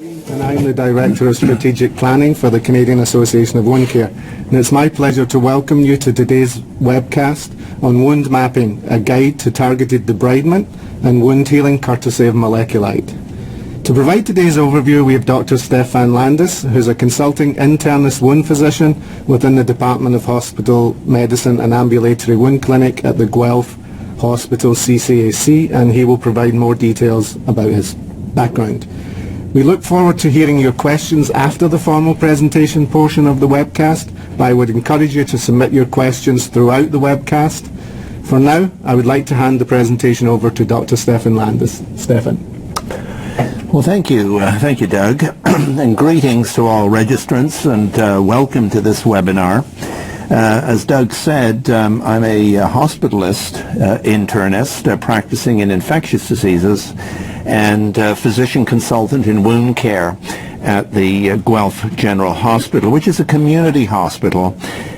And I'm the Director of Strategic Planning for the Canadian Association of Wound Care. And it's my pleasure to welcome you to today's webcast on wound mapping, a guide to targeted debridement and wound healing courtesy of MolecuLight. To provide today's overview, we have Dr. Stefan Landis, who's a consulting internist wound physician within the Department of Hospital Medicine and Ambulatory Wound Clinic at the Guelph Hospital CCAC, and he will provide more details about his background. We look forward to hearing your questions after the formal presentation portion of the webcast, but I would encourage you to submit your questions throughout the webcast. For now, I would like to hand the presentation over to Dr. Stefan Landis. Stefan. Well, thank you, Doug, and greetings to all registrants, and welcome to this webinar. As Doug said, I'm a hospitalist, internist, practicing in infectious diseases, and physician consultant in wound care at the Guelph General Hospital, which is a community hospital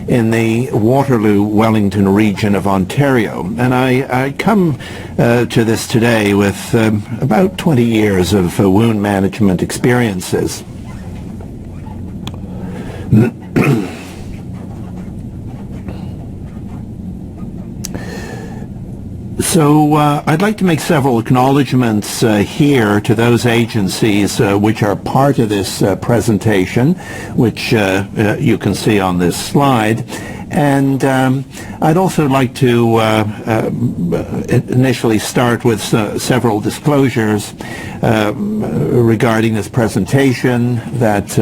in the Waterloo-Wellington region of Ontario. And I come to this today with about 20 years of wound management experiences. So I'd like to make several acknowledgments here to those agencies which are part of this presentation, which you can see on this slide. And I'd also like to initially start with several disclosures regarding this presentation, that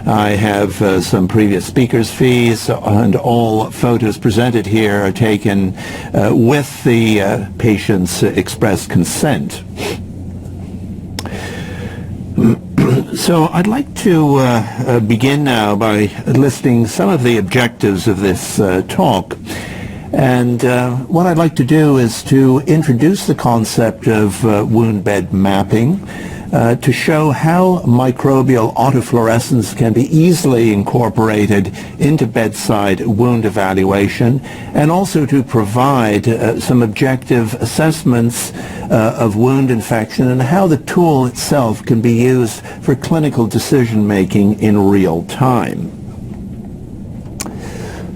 I have some previous speakers' fees, and all photos presented here are taken with the patient's express consent. So I'd like to begin now by listing some of the objectives of this talk. And what I'd like to do is to introduce the concept of wound bed mapping, to show how microbial autofluorescence can be easily incorporated into bedside wound evaluation, and also to provide some objective assessments of wound infection and how the tool itself can be used for clinical decision making in real time.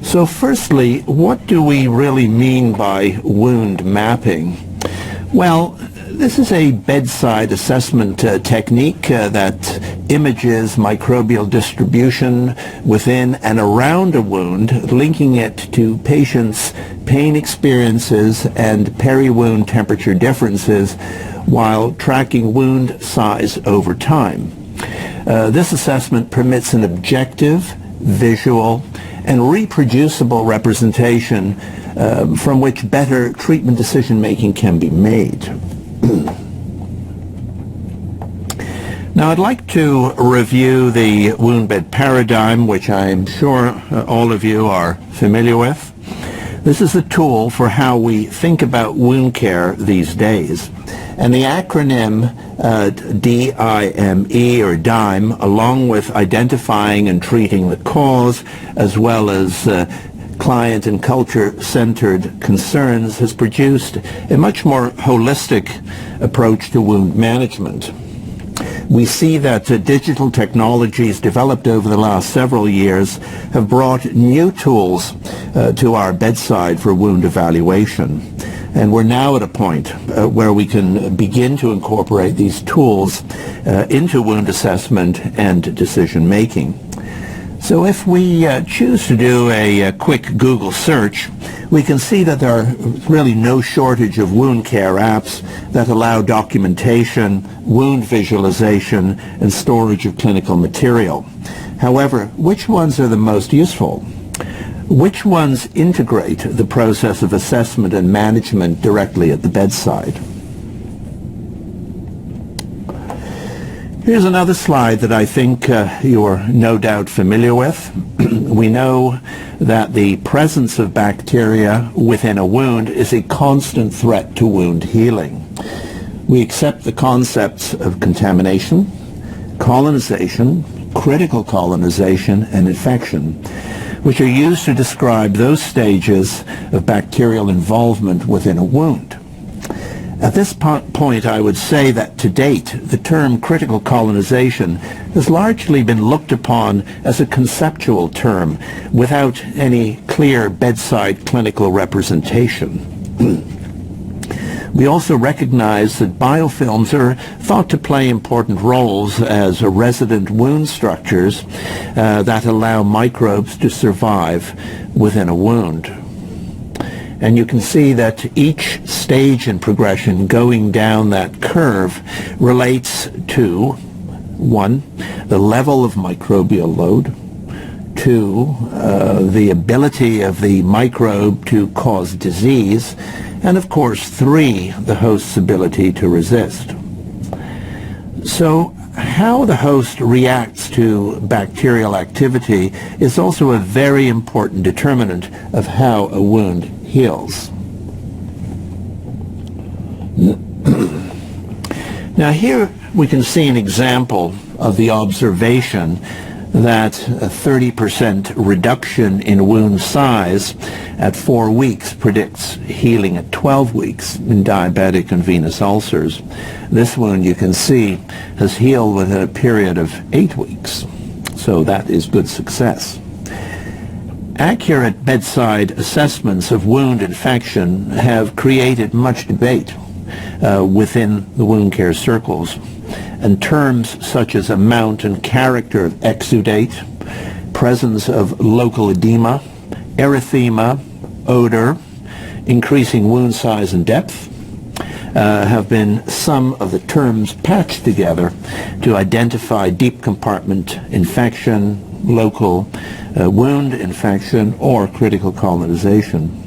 So firstly, what do we really mean by wound mapping? Well, this is a bedside assessment technique that images microbial distribution within and around a wound, linking it to patients' pain experiences and peri-wound temperature differences while tracking wound size over time. This assessment permits an objective, visual, and reproducible representation from which better treatment decision making can be made. Now I'd like to review the wound bed paradigm, which I'm sure all of you are familiar with. This is a tool for how we think about wound care these days. And the acronym DIME, or DIME, along with identifying and treating the cause, as well as client and culture-centered concerns, has produced a much more holistic approach to wound management. We see that digital technologies developed over the last several years have brought new tools to our bedside for wound evaluation. And we're now at a point where we can begin to incorporate these tools into wound assessment and decision making. So if we choose to do a quick Google search, we can see that there are really no shortage of wound care apps that allow documentation, wound visualization, and storage of clinical material. However, which ones are the most useful? Which ones integrate the process of assessment and management directly at the bedside? Here's another slide that I think you are no doubt familiar with. We know that the presence of bacteria within a wound is a constant threat to wound healing. We accept the concepts of contamination, colonization, critical colonization, and infection, which are used to describe those stages of bacterial involvement within a wound. At this point, I would say that to date, the term critical colonization has largely been looked upon as a conceptual term without any clear bedside clinical representation. We also recognize that biofilms are thought to play important roles as resident wound structures that allow microbes to survive within a wound. And you can see that each stage in progression going down that curve relates to, 1, the level of microbial load, 2, the ability of the microbe to cause disease, and of course 3, the host's ability to resist. So how the host reacts to bacterial activity is also a very important determinant of how a wound heals. Now here we can see an example of the observation that a 30% reduction in wound size at 4 weeks predicts healing at 12 weeks in diabetic and venous ulcers. This wound, you can see, has healed within a period of 8 weeks. So that is good success. Accurate bedside assessments of wound infection have created much debate within the wound care circles, and terms such as amount and character of exudate, presence of local edema, erythema, odor, increasing wound size and depth, have been some of the terms patched together to identify deep compartment infection, local wound infection, or critical colonization.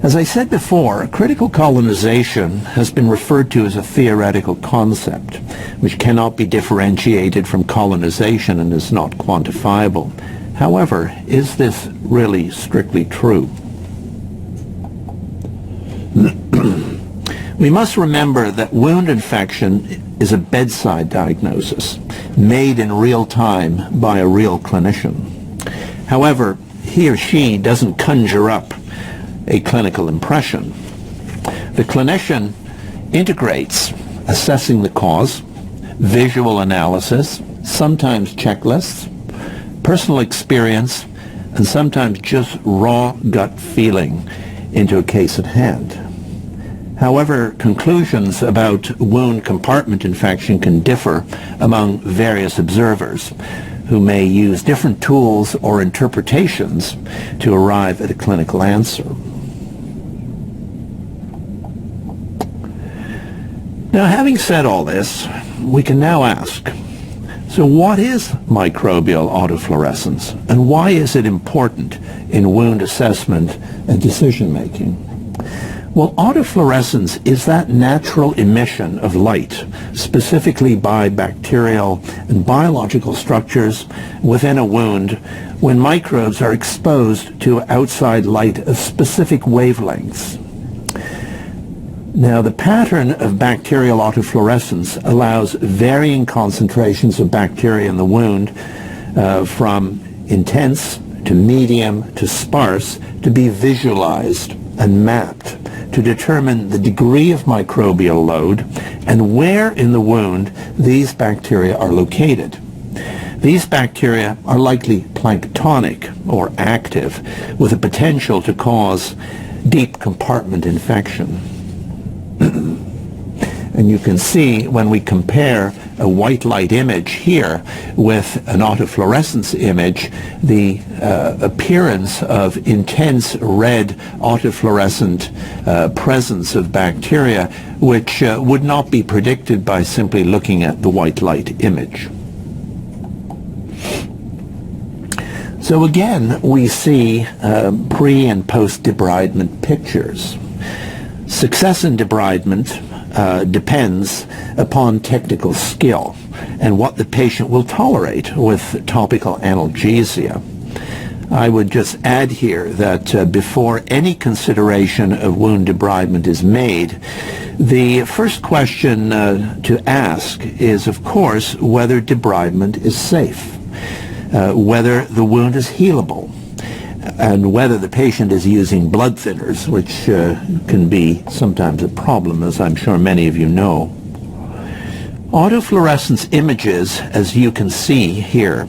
As I said before, critical colonization has been referred to as a theoretical concept, which cannot be differentiated from colonization and is not quantifiable. However, is this really strictly true? We must remember that wound infection is a bedside diagnosis made in real time by a real clinician. However, he or she doesn't conjure up a clinical impression. The clinician integrates assessing the cause, visual analysis, sometimes checklists, personal experience, and sometimes just raw gut feeling into a case at hand. However, conclusions about wound compartment infection can differ among various observers, who may use different tools or interpretations to arrive at a clinical answer. Now, having said all this, we can now ask, so what is microbial autofluorescence, and why is it important in wound assessment and decision-making? Well, autofluorescence is that natural emission of light, specifically by bacterial and biological structures within a wound when microbes are exposed to outside light of specific wavelengths. Now, the pattern of bacterial autofluorescence allows varying concentrations of bacteria in the wound, from intense to medium to sparse, to be visualized and mapped to determine the degree of microbial load and where in the wound these bacteria are located. These bacteria are likely planktonic or active, with a potential to cause deep compartment infection. And you can see when we compare a white light image here with an autofluorescence image, the appearance of intense red autofluorescent presence of bacteria, which would not be predicted by simply looking at the white light image. So again, we see pre- and post-debridement pictures. Success in debridement depends upon technical skill and what the patient will tolerate with topical analgesia. I would just add here that before any consideration of wound debridement is made, the first question to ask is, of course, whether debridement is safe, whether the wound is healable, and whether the patient is using blood thinners, which can be sometimes a problem, as I'm sure many of you know. Autofluorescence images, as you can see here,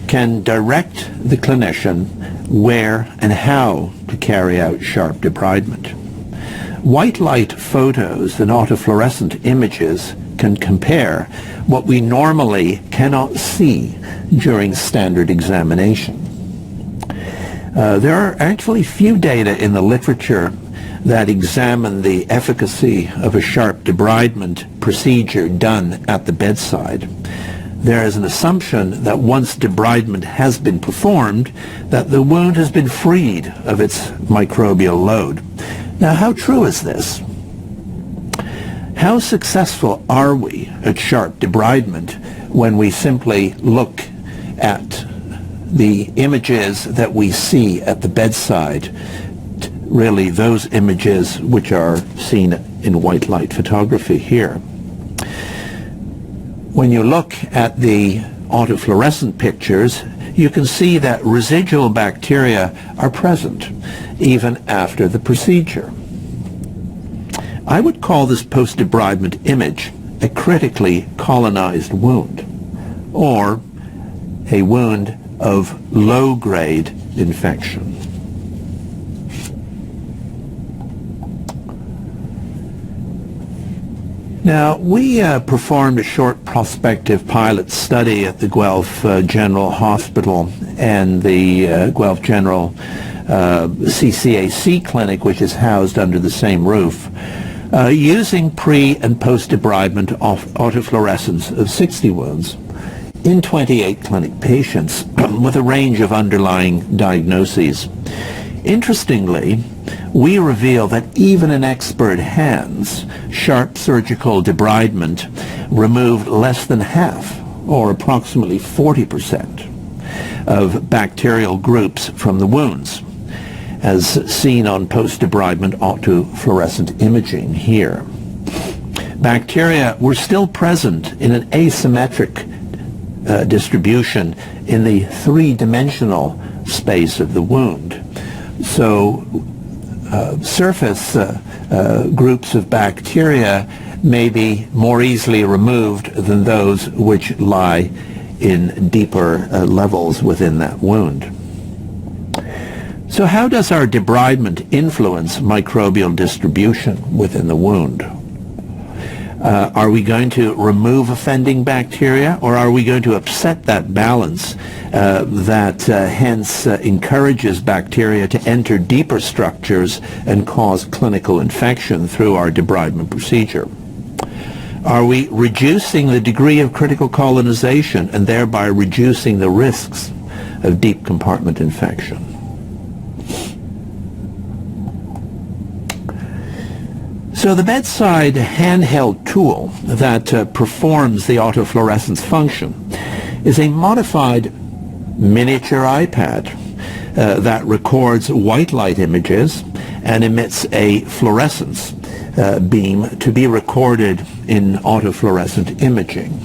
can direct the clinician where and how to carry out sharp debridement. White light photos and autofluorescent images can compare what we normally cannot see during standard examination. There are actually few data in the literature that examine the efficacy of a sharp debridement procedure done at the bedside. There is an assumption that once debridement has been performed, that the wound has been freed of its microbial load. Now, how true is this? How successful are we at sharp debridement when we simply look at the images that we see at the bedside, really those images which are seen in white light photography here? When you look at the autofluorescent pictures, you can see that residual bacteria are present even after the procedure. I would call this post-debridement image a critically colonized wound, or a wound of low-grade infection. Now, we performed a short prospective pilot study at the Guelph General Hospital and the Guelph General CCAC clinic, which is housed under the same roof, using pre- and post-debridement autofluorescence of 60 wounds in 28 clinic patients with a range of underlying diagnoses. Interestingly, we reveal that even in expert hands, sharp surgical debridement removed less than half, or approximately 40%, of bacterial groups from the wounds, as seen on post-debridement autofluorescent imaging here. Bacteria were still present in an asymmetric distribution in the three-dimensional space of the wound. So surface groups of bacteria may be more easily removed than those which lie in deeper levels within that wound. So how does our debridement influence microbial distribution within the wound? Are we going to remove offending bacteria, or are we going to upset that balance that hence encourages bacteria to enter deeper structures and cause clinical infection through our debridement procedure? Are we reducing the degree of critical colonization and thereby reducing the risks of deep compartment infection? So the bedside handheld tool that performs the autofluorescence function is a modified miniature iPad that records white light images and emits a fluorescence beam to be recorded in autofluorescent imaging.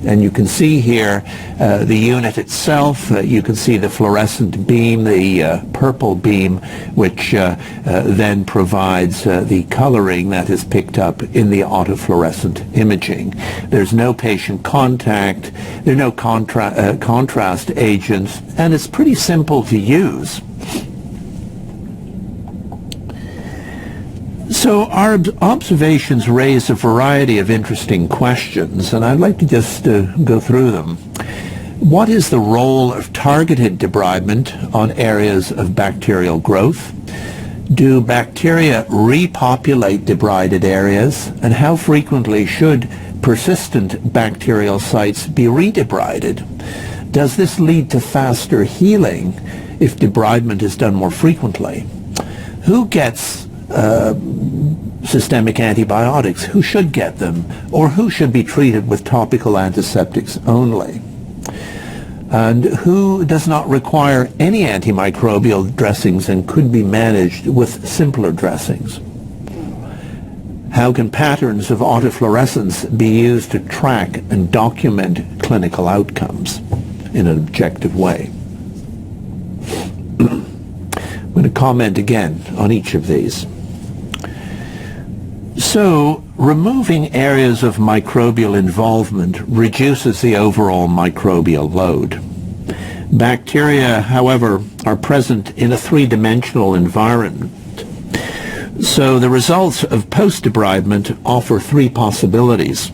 And you can see here the unit itself. You can see the fluorescent beam, the purple beam, which then provides the coloring that is picked up in the autofluorescent imaging. There's no patient contact, there are no contrast agents, and it's pretty simple to use. So our observations raise a variety of interesting questions, and I'd like to just go through them. What is the role of targeted debridement on areas of bacterial growth? Do bacteria repopulate debrided areas, and how frequently should persistent bacterial sites be redebrided? Does this lead to faster healing if debridement is done more frequently? Who gets systemic antibiotics? Who should get them? Or who should be treated with topical antiseptics only? And who does not require any antimicrobial dressings and could be managed with simpler dressings? How can patterns of autofluorescence be used to track and document clinical outcomes in an objective way? going to comment again on each of these. So, removing areas of microbial involvement reduces the overall microbial load. Bacteria, however, are present in a three-dimensional environment. So the results of post-debridement offer three possibilities.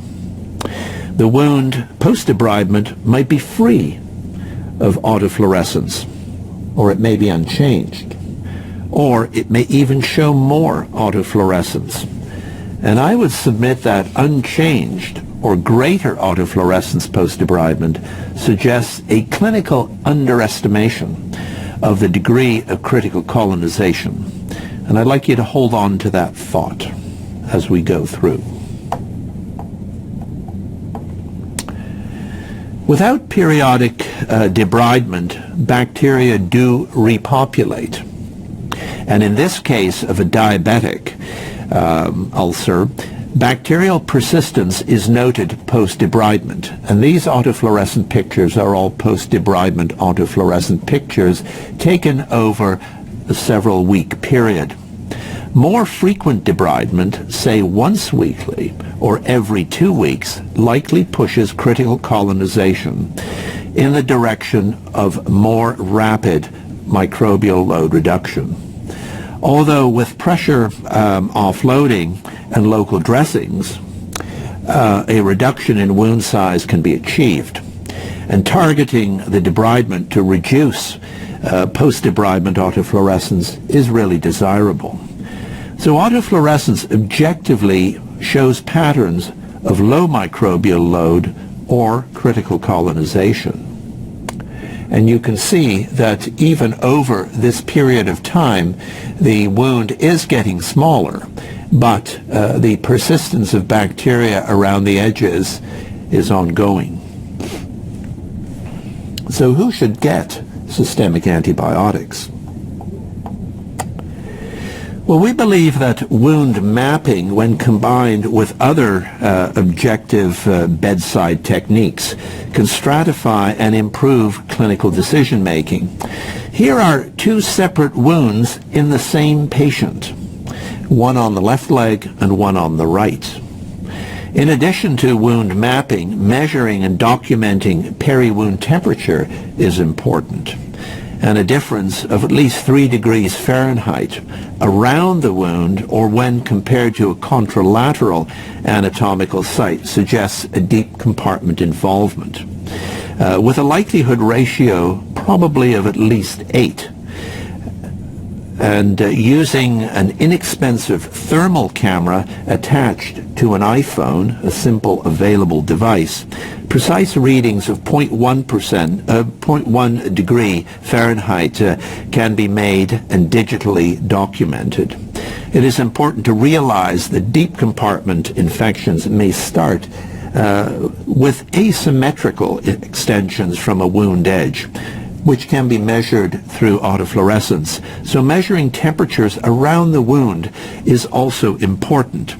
The wound post-debridement might be free of autofluorescence, or it may be unchanged, or it may even show more autofluorescence. And I would submit that unchanged or greater autofluorescence post-debridement suggests a clinical underestimation of the degree of critical colonization. And I'd like you to hold on to that thought as we go through. Without periodic debridement, bacteria do repopulate. And in this case of a diabetic ulcer, bacterial persistence is noted post-debridement. And these autofluorescent pictures are all post-debridement autofluorescent pictures taken over a several-week period. More frequent debridement, say once weekly or every 2 weeks, likely pushes critical colonization in the direction of more rapid microbial load reduction. Although with pressure offloading and local dressings, a reduction in wound size can be achieved. And targeting the debridement to reduce post-debridement autofluorescence is really desirable. So autofluorescence objectively shows patterns of low microbial load or critical colonization. And you can see that even over this period of time, the wound is getting smaller, but the persistence of bacteria around the edges is ongoing. So who should get systemic antibiotics? Well, we believe that wound mapping, when combined with other objective bedside techniques, can stratify and improve clinical decision-making. Here are two separate wounds in the same patient, one on the left leg and one on the right. In addition to wound mapping, measuring and documenting peri-wound temperature is important. And a difference of at least 3 degrees Fahrenheit around the wound or when compared to a contralateral anatomical site suggests a deep compartment involvement, with a likelihood ratio probably of at least 8. And using an inexpensive thermal camera attached to an iPhone, a simple available device, precise readings of 0.1 degree Fahrenheit can be made and digitally documented. It is important to realize that deep compartment infections may start with asymmetrical extensions from a wound edge, which can be measured through autofluorescence. So measuring temperatures around the wound is also important.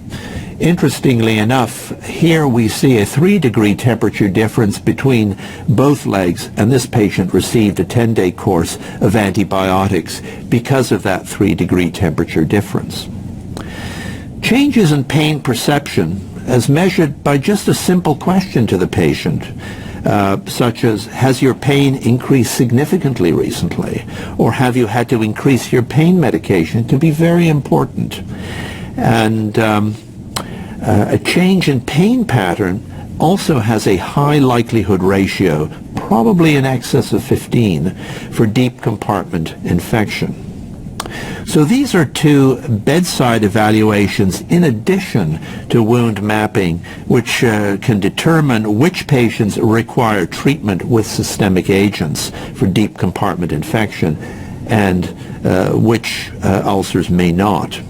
Interestingly enough, here we see a 3-degree temperature difference between both legs, and this patient received a 10-day course of antibiotics because of that 3-degree temperature difference. Changes in pain perception, as measured by just a simple question to the patient, such as, has your pain increased significantly recently? Or have you had to increase your pain medication? Can be very important. And a change in pain pattern also has a high likelihood ratio, probably in excess of 15, for deep compartment infection. So these are two bedside evaluations in addition to wound mapping, which can determine which patients require treatment with systemic agents for deep compartment infection and which ulcers may not.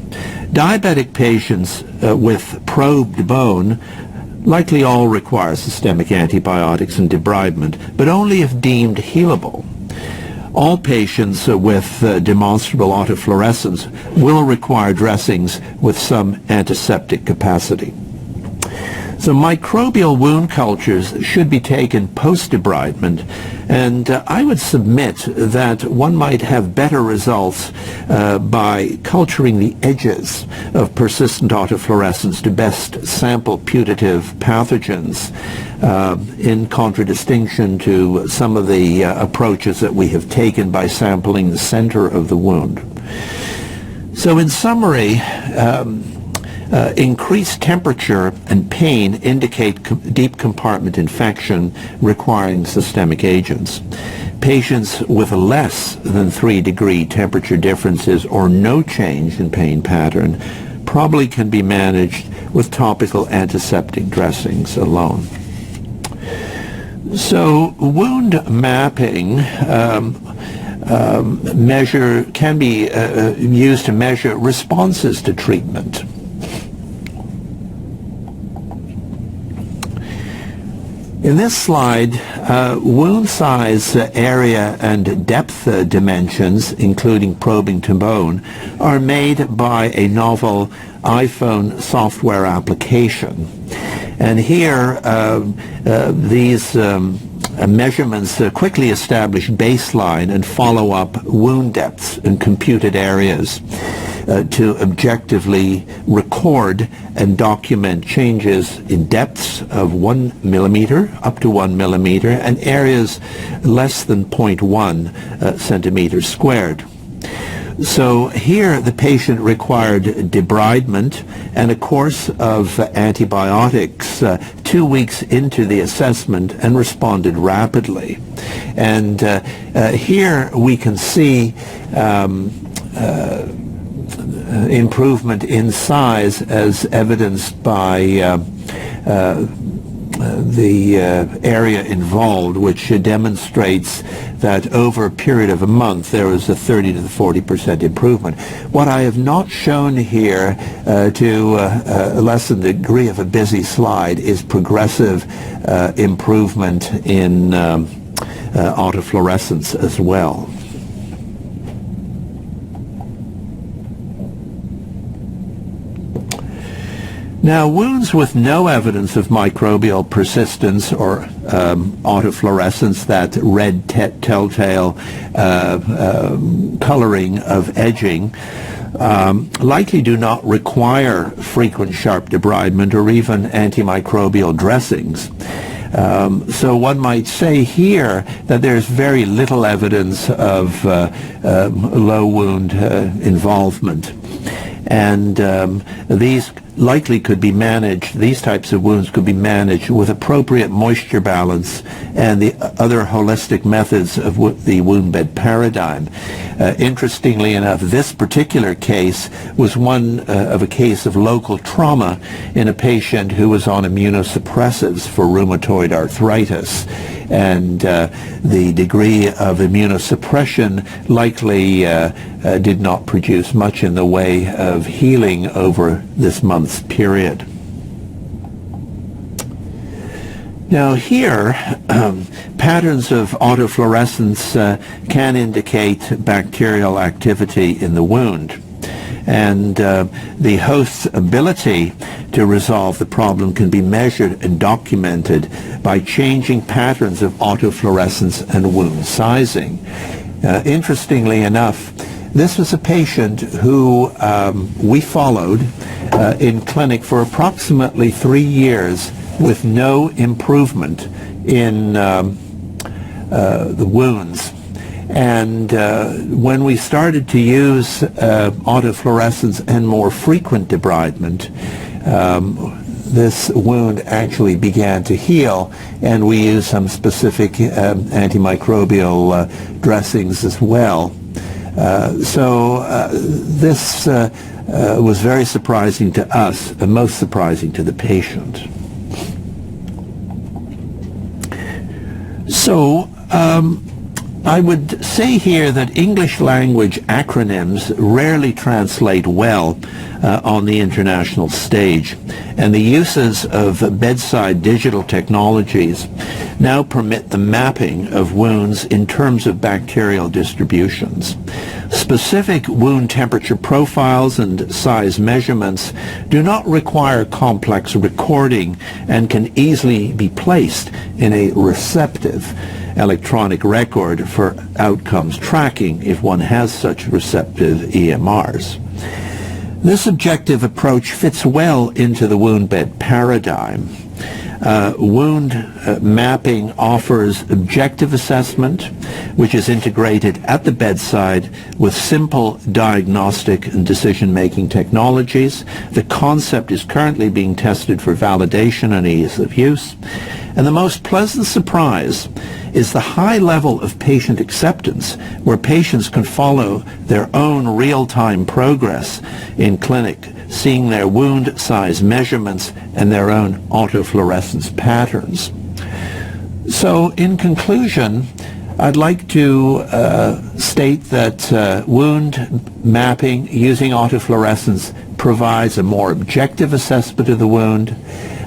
Diabetic patients with probed bone likely all require systemic antibiotics and debridement, but only if deemed healable. All patients with demonstrable autofluorescence will require dressings with some antiseptic capacity. So microbial wound cultures should be taken post-debridement, and I would submit that one might have better results by culturing the edges of persistent autofluorescence to best sample putative pathogens, in contradistinction to some of the approaches that we have taken by sampling the center of the wound. So in summary, increased temperature and pain indicate deep compartment infection requiring systemic agents. Patients with less than 3-degree temperature differences or no change in pain pattern probably can be managed with topical antiseptic dressings alone. So wound mapping can be used to measure responses to treatment. In this slide, wound size, area, and depth dimensions, including probing to bone, are made by a novel iPhone software application. And here, these measurements quickly establish baseline and follow-up wound depths and computed areas to objectively record and document changes in depths of 1 millimeter up to 1 millimeter and areas less than 0.1 centimeters squared. So here the patient required debridement and a course of antibiotics 2 weeks into the assessment and responded rapidly. And here we can see improvement in size as evidenced by the area involved, which demonstrates that over a period of a month there was a 30 to 40% improvement. What I have not shown here to lessen the degree of a busy slide is progressive improvement in autofluorescence as well. Now, wounds with no evidence of microbial persistence or autofluorescence, that red telltale coloring of edging, likely do not require frequent sharp debridement or even antimicrobial dressings. So one might say here that there's very little evidence of low wound involvement. And these likely could be managed, these types of wounds could be managed with appropriate moisture balance and the other holistic methods of the wound bed paradigm. Interestingly enough, this particular case was one of a case of local trauma in a patient who was on immunosuppressives for rheumatoid arthritis. And the degree of immunosuppression likely did not produce much in the way of healing over this month's period. Now here, patterns of autofluorescence can indicate bacterial activity in the wound. And the host's ability to resolve the problem can be measured and documented by changing patterns of autofluorescence and wound sizing. Interestingly enough, this was a patient who we followed in clinic for approximately 3 years with no improvement in the wounds. And when we started to use autofluorescence and more frequent debridement, this wound actually began to heal, and we used some specific antimicrobial dressings as well. This was very surprising to us and most surprising to the patient. So I would say here that English language acronyms rarely translate well on the international stage, and the uses of bedside digital technologies now permit the mapping of wounds in terms of bacterial distributions. Specific wound temperature profiles and size measurements do not require complex recording and can easily be placed in a receptive electronic record for outcomes tracking if one has such receptive EMRs. This objective approach fits well into the wound bed paradigm. Wound mapping offers objective assessment, which is integrated at the bedside with simple diagnostic and decision-making technologies. The concept is currently being tested for validation and ease of use. And the most pleasant surprise is the high level of patient acceptance, where patients can follow their own real-time progress in clinic, seeing their wound size measurements and their own autofluorescence patterns. So in conclusion, I'd like to state that wound mapping using autofluorescence provides a more objective assessment of the wound,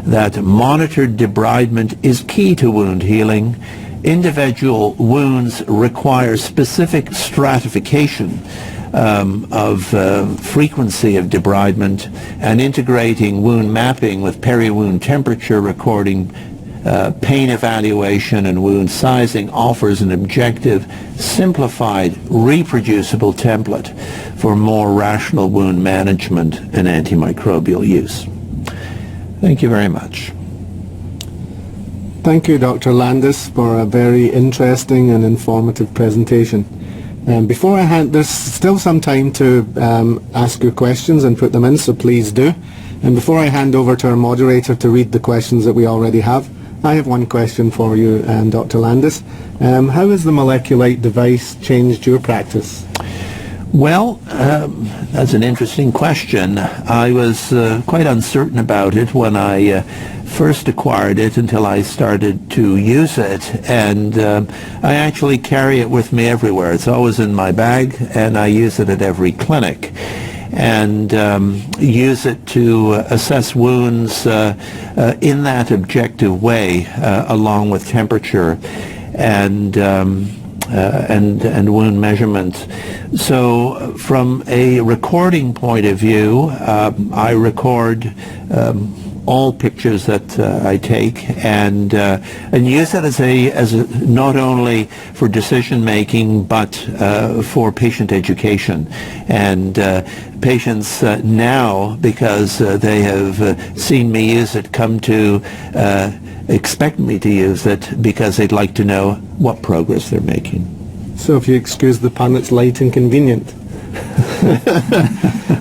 that monitored debridement is key to wound healing. Individual wounds require specific stratification of frequency of debridement, and integrating wound mapping with peri-wound temperature recording, pain evaluation, and wound sizing offers an objective, simplified, reproducible template for more rational wound management and antimicrobial use. Thank you very much. Thank you, Dr. Landis, for a very interesting and informative presentation. Before I hand, there's still some time to ask your questions and put them in, so please do. And before I hand over to our moderator to read the questions that we already have, I have one question for you, Dr. Landis. How has the MolecuLight device changed your practice? Well, that's an interesting question. I was quite uncertain about it when I first acquired it until I started to use it, and I actually carry it with me everywhere. It's always in my bag, and I use it at every clinic, and use it to assess wounds in that objective way, along with temperature and wound measurement. So from a recording point of view, I record all pictures that I take, and use it as a not only for decision making but for patient education. And patients now, because they have seen me use it, come to expect me to use it because they'd like to know what progress they're making. So if you excuse the pun, it's light and convenient.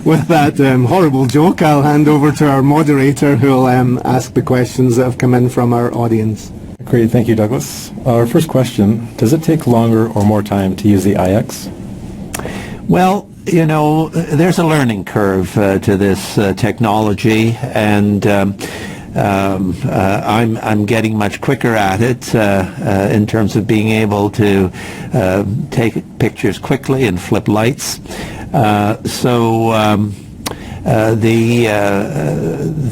With that horrible joke, I'll hand over to our moderator, who will ask the questions that have come in from our audience. Great, thank you, Douglas. Our first question, does it take longer or more time to use the IX? Well, you know, there's a learning curve to this technology, and I'm getting much quicker at it in terms of being able to take pictures quickly and flip lights.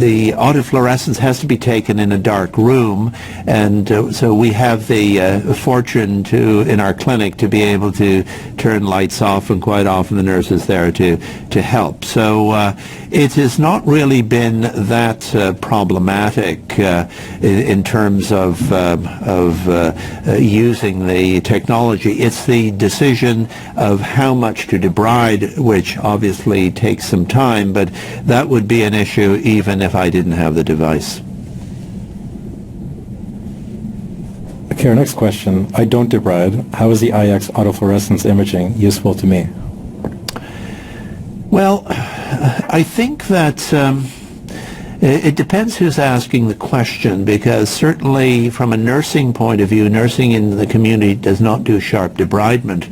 The autofluorescence has to be taken in a dark room, and so we have the fortune in our clinic to be able to turn lights off, and quite often the nurse is there to help. So it has not really been that problematic in terms of using the technology. It's the decision of how much to debride, which obviously takes some time, but that would be an issue even if I didn't have the device. Okay, our next question. I don't debride. How is the IX autofluorescence imaging useful to me? Well, I think that it depends who's asking the question, because certainly from a nursing point of view, nursing in the community does not do sharp debridement,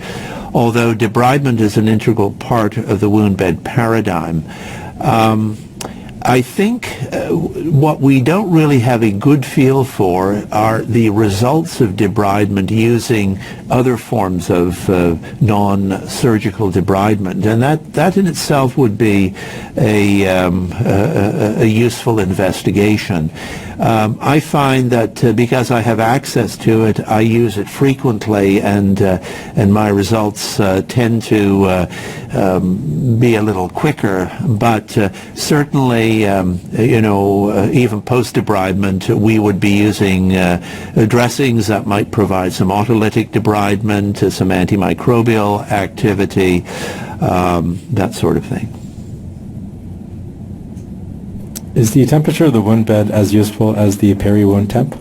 although debridement is an integral part of the wound bed paradigm. I think what we don't really have a good feel for are the results of debridement using other forms of non-surgical debridement, and that in itself would be a useful investigation. I find that because I have access to it, I use it frequently, and my results tend to be a little quicker. But certainly, even post-debridement, we would be using dressings that might provide some autolytic debridement, some antimicrobial activity, that sort of thing. Is the temperature of the wound bed as useful as the peri-wound temp?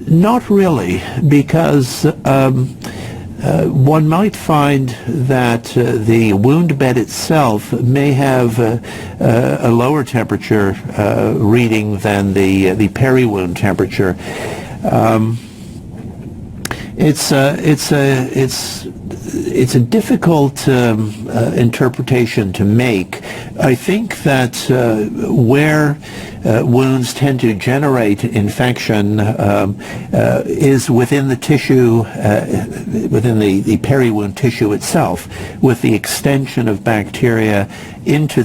Not really, because one might find that the wound bed itself may have a lower temperature reading than the peri-wound temperature. It's a difficult interpretation to make. I think that where wounds tend to generate infection is within the tissue, within the peri-wound tissue itself, with the extension of bacteria into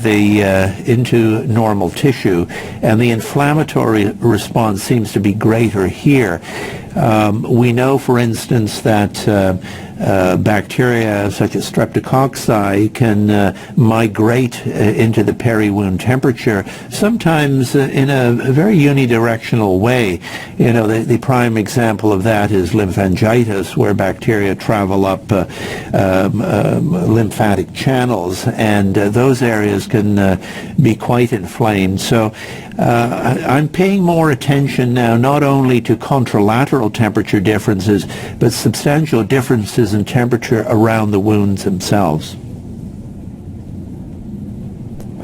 normal tissue, and the inflammatory response seems to be greater here. We know, for instance, that bacteria such as streptococci can migrate into the peri-wound temperature, sometimes in a very unidirectional way. The prime example of that is lymphangitis, where bacteria travel up lymphatic channels, and those areas can be quite inflamed. So I'm paying more attention now not only to contralateral temperature differences, but substantial differences in temperature around the wounds themselves.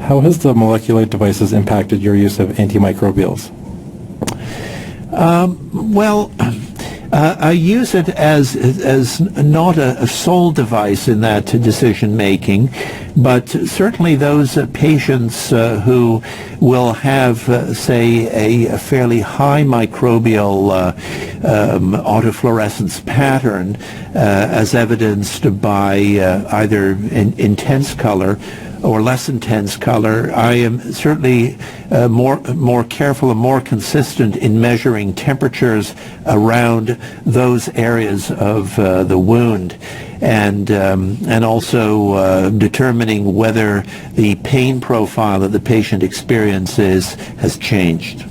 How has the MolecuLight devices impacted your use of antimicrobials? I use it as not a sole device in that decision making, but certainly those patients who will have, say, a fairly high microbial autofluorescence pattern, as evidenced by either intense color or less intense color, I am certainly more careful and more consistent in measuring temperatures around those areas of the wound, and also determining whether the pain profile that the patient experiences has changed.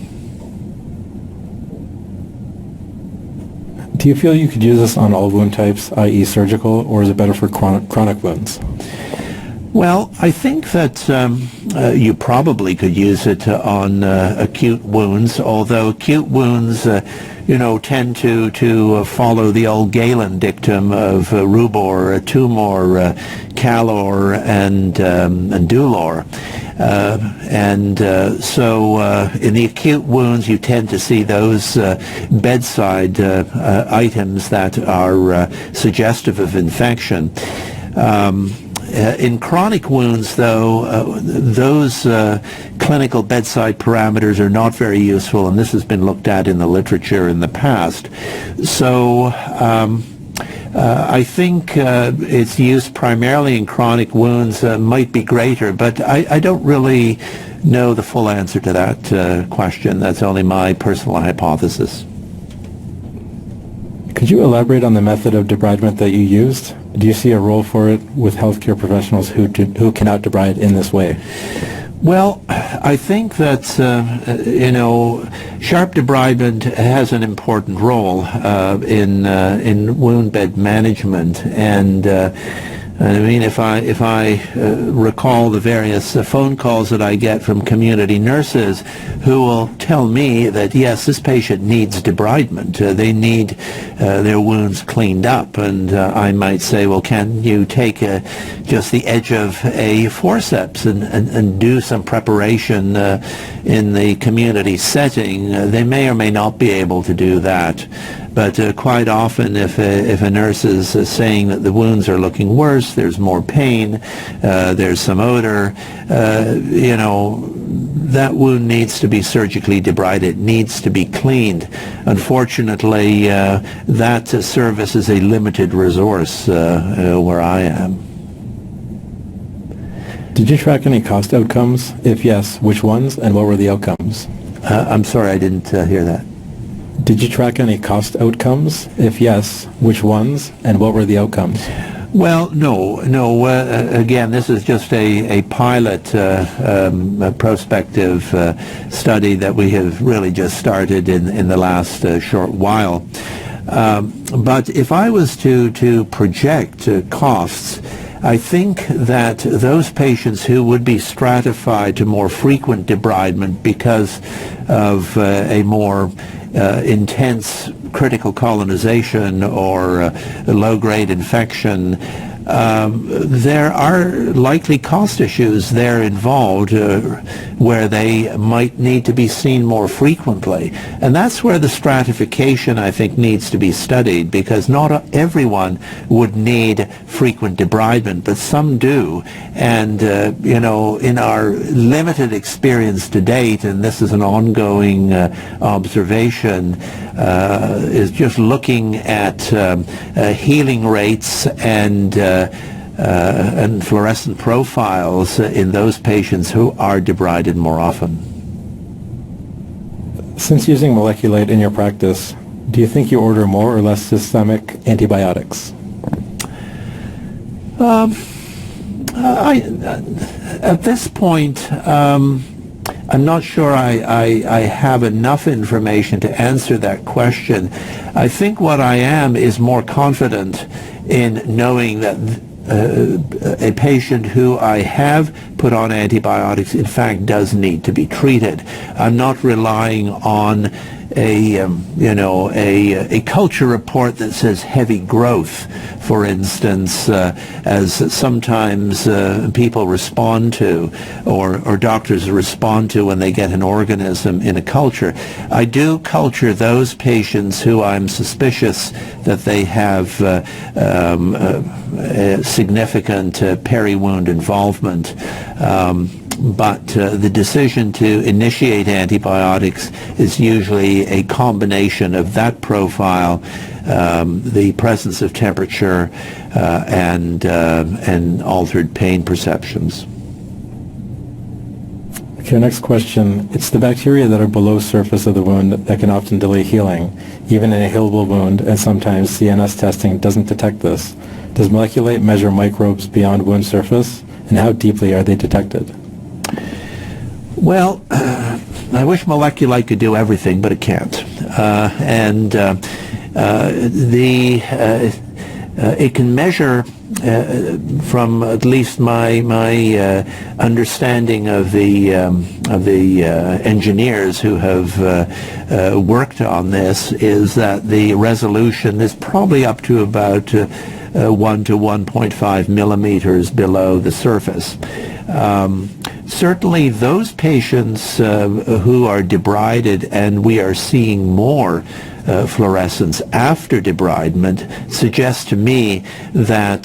Do you feel you could use this on all wound types, i.e. surgical, or is it better for chronic wounds? Well, I think that you probably could use it on acute wounds, although acute wounds, tend to follow the old Galen dictum of rubor, tumor, calor, and dolor. So in the acute wounds, you tend to see those bedside items that are suggestive of infection. In chronic wounds, though, those clinical bedside parameters are not very useful, and this has been looked at in the literature in the past. So I think its use primarily in chronic wounds might be greater, but I don't really know the full answer to that question. That's only my personal hypothesis. Could you elaborate on the method of debridement that you used? Do you see a role for it with healthcare professionals who cannot debride in this way? Well, I think that, sharp debridement has an important role in wound bed management, and I mean, if I recall the various phone calls that I get from community nurses who will tell me that, yes, this patient needs debridement. They need their wounds cleaned up. And I might say, well, can you take just the edge of a forceps and do some preparation in the community setting? They may or may not be able to do that. But quite often, if a nurse is saying that the wounds are looking worse, there's more pain, there's some odor, that wound needs to be surgically debrided. It needs to be cleaned. Unfortunately, that service is a limited resource where I am. Did you track any cost outcomes? If yes, which ones, and what were the outcomes? I'm sorry, I didn't hear that. Did you track any cost outcomes? If yes, which ones, and what were the outcomes? Well, no. Again, this is just a pilot a prospective study that we have really just started in the last short while. But if I was to project costs, I think that those patients who would be stratified to more frequent debridement because of a more intense critical colonization or a low-grade infection, there are likely cost issues there involved where they might need to be seen more frequently. And that's where the stratification, I think, needs to be studied, because not everyone would need frequent debridement, but some do. And, in our limited experience to date, and this is an ongoing observation, is just looking at healing rates and fluorescent profiles in those patients who are debrided more often. Since using MolecuLight in your practice, do you think you order more or less systemic antibiotics? At this point, I'm not sure I have enough information to answer that question. I think what I am is more confident in knowing that a patient who I have put on antibiotics, in fact, does need to be treated. I'm not relying on a culture report that says heavy growth, for instance, as sometimes people respond to, or doctors respond to when they get an organism in a culture. I do culture those patients who I'm suspicious that they have significant peri-wound involvement. But the decision to initiate antibiotics is usually a combination of that profile, the presence of temperature, and altered pain perceptions. Okay, next question. It's the bacteria that are below surface of the wound that can often delay healing, even in a healable wound, and sometimes CNS testing doesn't detect this. Does MolecuLight measure microbes beyond wound surface, and how deeply are they detected? Well, I wish MolecuLight could do everything, but it can't. It can measure, from at least my understanding of the engineers who have worked on this, is that the resolution is probably up to about 1 to 1.5 millimeters below the surface. Certainly those patients who are debrided, and we are seeing more fluorescence after debridement, suggests to me that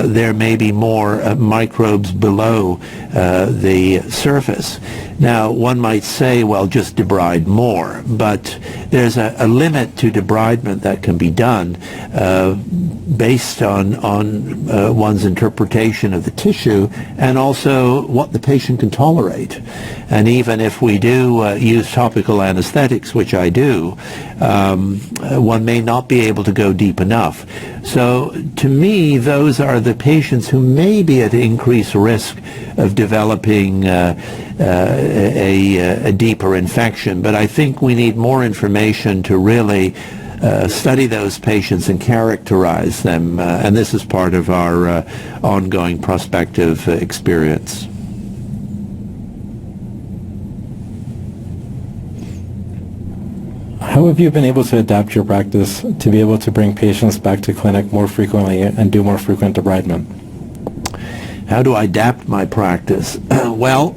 there may be more microbes below the surface. Now, one might say, well, just debride more, but there's a limit to debridement that can be done based on one's interpretation of the tissue and also what the patient can tolerate. And even if we do use topical anesthetics, which I do, one may not be able to go deep enough. So to me, those are the patients who may be at increased risk of developing a deeper infection. But I think we need more information to really study those patients and characterize them. And this is part of our ongoing prospective experience. How have you been able to adapt your practice to be able to bring patients back to clinic more frequently and do more frequent debridement? How do I adapt my practice? Well,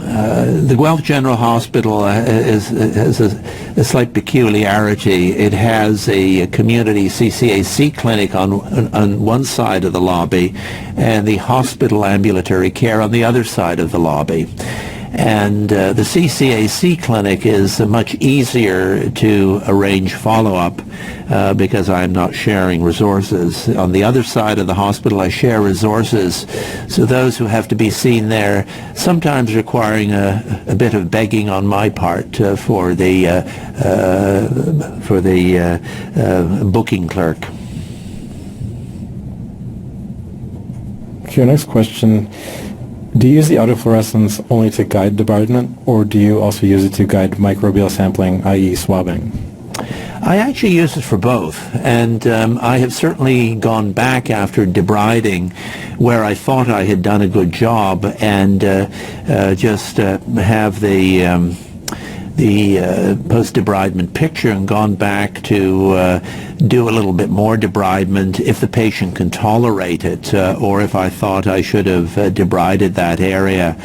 the Guelph General Hospital has a slight peculiarity. It has a community CCAC clinic on one side of the lobby and the hospital ambulatory care on the other side of the lobby. And the CCAC clinic is much easier to arrange follow-up because I'm not sharing resources. On the other side of the hospital, I share resources. So those who have to be seen there, sometimes requiring a bit of begging on my part for the booking clerk. Okay, our next question. Do you use the autofluorescence only to guide debridement, or do you also use it to guide microbial sampling, i.e. swabbing? I actually use it for both, and I have certainly gone back after debriding where I thought I had done a good job and just have the post-debridement picture and gone back to do a little bit more debridement if the patient can tolerate it, or if I thought I should have debrided that area.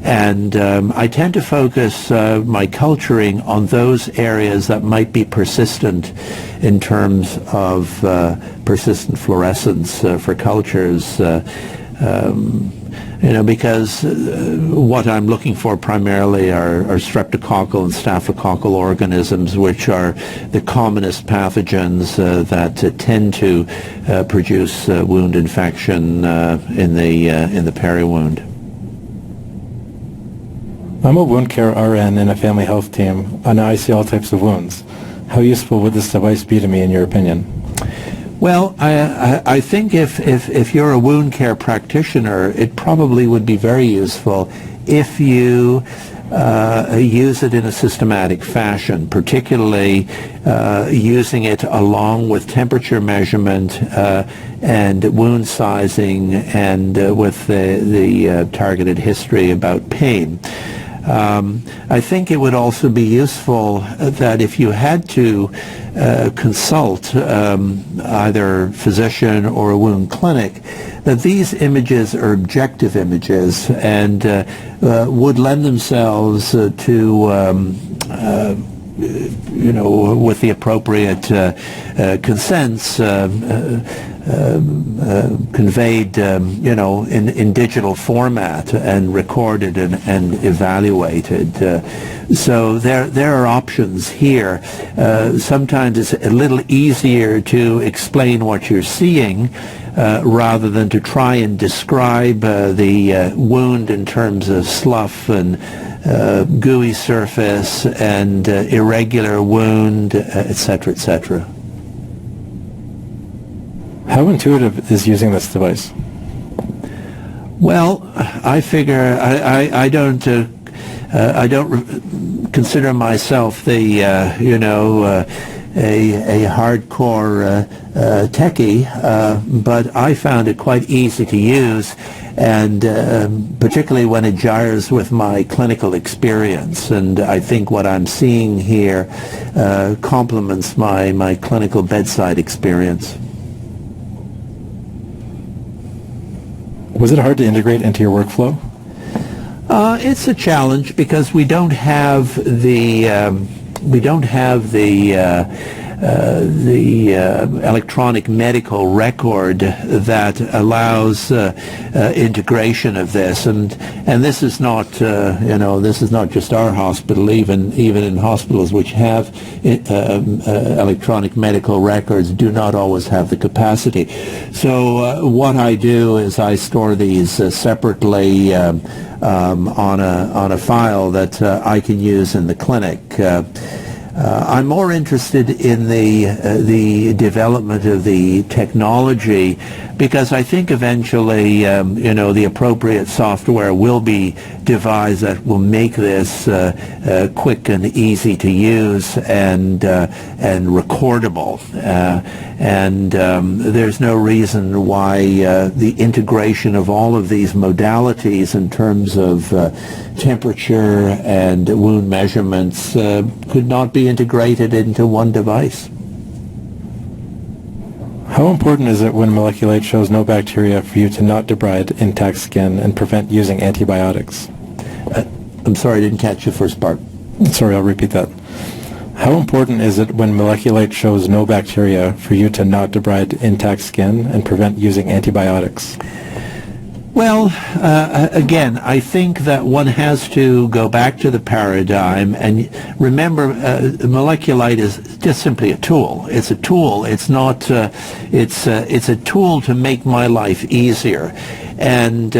And I tend to focus my culturing on those areas that might be persistent in terms of persistent fluorescence for cultures. Because what I'm looking for primarily are streptococcal and staphylococcal organisms, which are the commonest pathogens that tend to produce wound infection in the peri-wound. I'm a wound care RN in a family health team, and I see all types of wounds. How useful would this device be to me, in your opinion? Well, I think if you're a wound care practitioner, it probably would be very useful if you use it in a systematic fashion, particularly using it along with temperature measurement and wound sizing and with the targeted history about pain. I think it would also be useful that if you had to consult either physician or a wound clinic, that these images are objective images and would lend themselves to with the appropriate consents conveyed, in digital format and recorded and evaluated. So there are options here. Sometimes it's a little easier to explain what you're seeing rather than to try and describe the wound in terms of slough and gooey surface and irregular wound, etc., etc. How intuitive is using this device? Well, I figure I don't consider myself the a hardcore techie, but I found it quite easy to use, and particularly when it gyres with my clinical experience. And I think what I'm seeing here complements my clinical bedside experience. Was it hard to integrate into your workflow? It's a challenge because we don't have the electronic medical record that allows integration of this, and this is not this is not just our hospital. Even in hospitals which have electronic medical records do not always have the capacity. So what I do is I store these separately on a file that I can use in the clinic. I'm more interested in the development of the technology because I think eventually, the appropriate software will be devised that will make this quick and easy to use and recordable. And there's no reason why the integration of all of these modalities in terms of temperature and wound measurements could not be integrated into one device. How important is it when MolecuLight shows no bacteria for you to not debride intact skin and prevent using antibiotics? I'm sorry, I didn't catch the first part. Sorry, I'll repeat that. How important is it when MolecuLight shows no bacteria for you to not debride intact skin and prevent using antibiotics? Well, again, I think that one has to go back to the paradigm and remember MolecuLight is just simply a tool. It's a tool. It's not, it's a tool to make my life easier. And,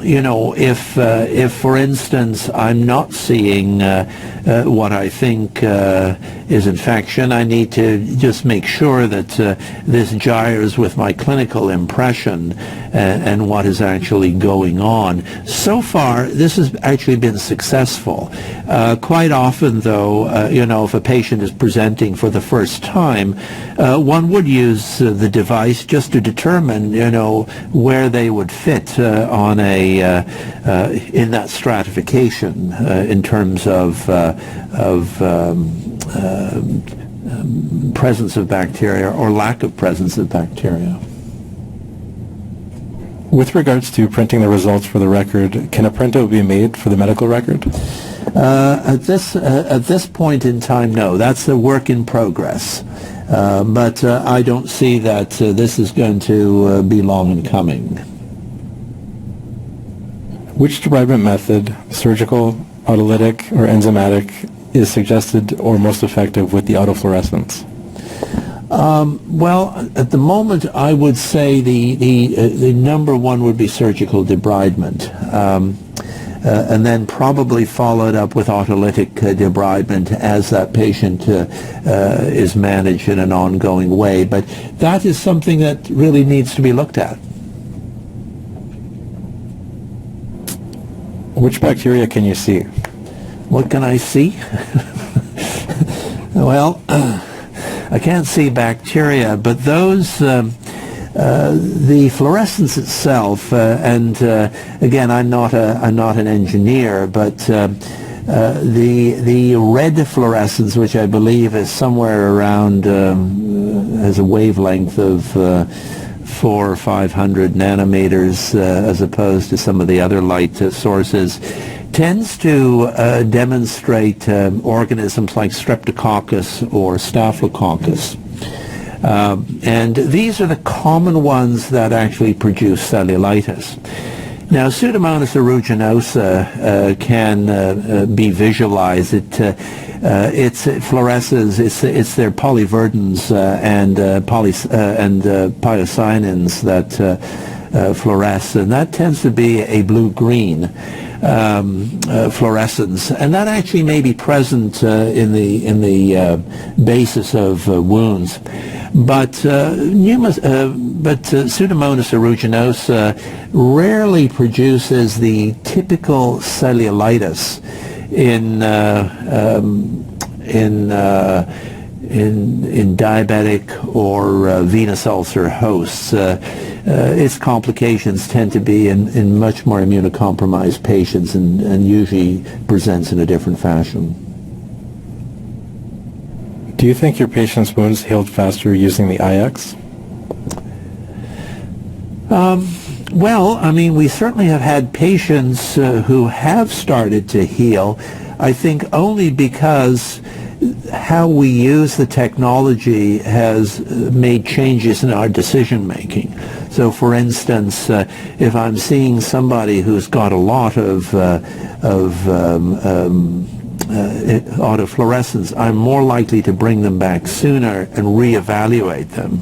you know, if for instance, I'm not seeing what I think is infection, I need to just make sure that this gyres with my clinical impression and what is actually going on. So far, this has actually been successful. Quite often, though, you know, if a patient is presenting for the first time, one would use the device just to determine, you know, where they would fit on a in that stratification in terms of presence of bacteria or lack of presence of bacteria. With regards to printing the results for the record, can a printout be made for the medical record? At this point in time, no. That's a work in progress. But I don't see that this is going to be long in coming. Which debridement method, surgical, autolytic, or enzymatic, is suggested or most effective with the autofluorescence? Well, at the moment, I would say the number one would be surgical debridement, and then probably followed up with autolytic debridement as that patient is managed in an ongoing way. But that is something that really needs to be looked at. Which bacteria can you see? What can I see? Well, I can't see bacteria, but those, the fluorescence itself, and again, I'm not an engineer, but the red fluorescence, which I believe is somewhere around, has a wavelength of 400 or 500 nanometers, as opposed to some of the other light sources, tends to demonstrate organisms like Streptococcus or Staphylococcus. And these are the common ones that actually produce cellulitis. Now, Pseudomonas aeruginosa can be visualized. It fluoresces. It's their polyverdins and pyocyanins that fluoresce, and that tends to be a blue-green fluorescence, and that actually may be present in the basis of wounds. But Pseudomonas aeruginosa rarely produces the typical cellulitis in diabetic or venous ulcer hosts. Its complications tend to be in much more immunocompromised patients and usually presents in a different fashion. Do you think your patient's wounds healed faster using the IX? Well, I mean, we certainly have had patients who have started to heal, I think only because how we use the technology has made changes in our decision making. So for instance, if I'm seeing somebody who's got a lot of autofluorescence, I'm more likely to bring them back sooner and reevaluate them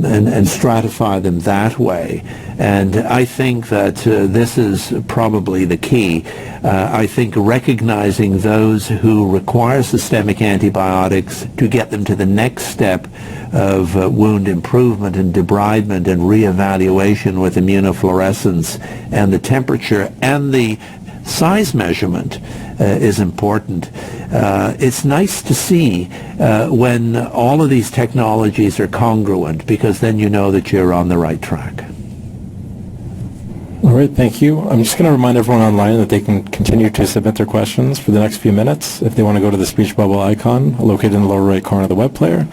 and stratify them that way. And I think that this is probably the key. I think recognizing those who require systemic antibiotics to get them to the next step of wound improvement and debridement and reevaluation with immunofluorescence and the temperature and the size measurement is important. It's nice to see when all of these technologies are congruent, because then you know that you're on the right track. All right, thank you. I'm just going to remind everyone online that they can continue to submit their questions for the next few minutes. If they want to go to the speech bubble icon located in the lower right corner of the web player,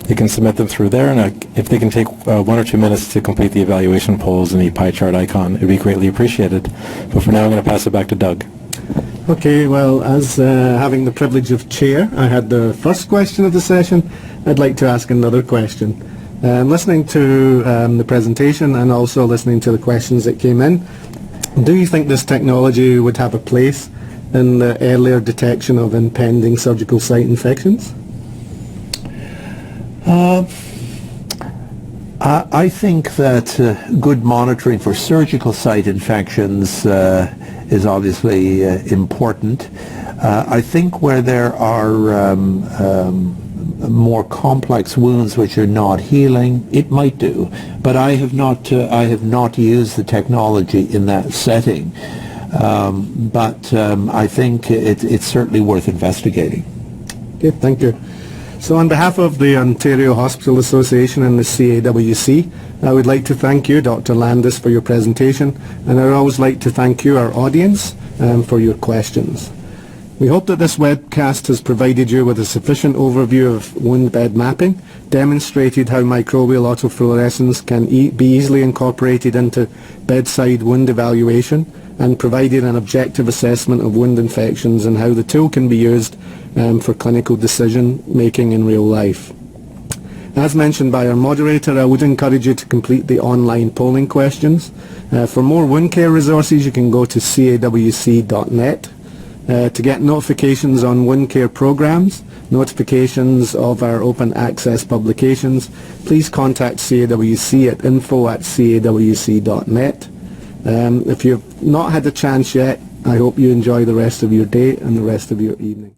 they can submit them through there, and if they can take 1 or 2 minutes to complete the evaluation polls in the pie chart icon, it would be greatly appreciated. But for now, I'm going to pass it back to Doug. Okay, well, as having the privilege of chair, I had the first question of the session. I'd like to ask another question. Listening to the presentation and also listening to the questions that came in, do you think this technology would have a place in the earlier detection of impending surgical site infections? I think that good monitoring for surgical site infections is obviously important. I think where there are more complex wounds which are not healing, it might do. But I have not used the technology in that setting. But I think it's certainly worth investigating. Okay, thank you. So on behalf of the Ontario Hospital Association and the CAWC, I would like to thank you, Dr. Landis, for your presentation, and I would always like to thank you, our audience, for your questions. We hope that this webcast has provided you with a sufficient overview of wound bed mapping, demonstrated how microbial autofluorescence can be easily incorporated into bedside wound evaluation, and provided an objective assessment of wound infections and how the tool can be used for clinical decision making in real life. As mentioned by our moderator, I would encourage you to complete the online polling questions. For more wound care resources, you can go to cawc.net. To get notifications on wound care programs, notifications of our open access publications, please contact CAWC at info@cawc.net. If you've not had a chance yet, I hope you enjoy the rest of your day and the rest of your evening.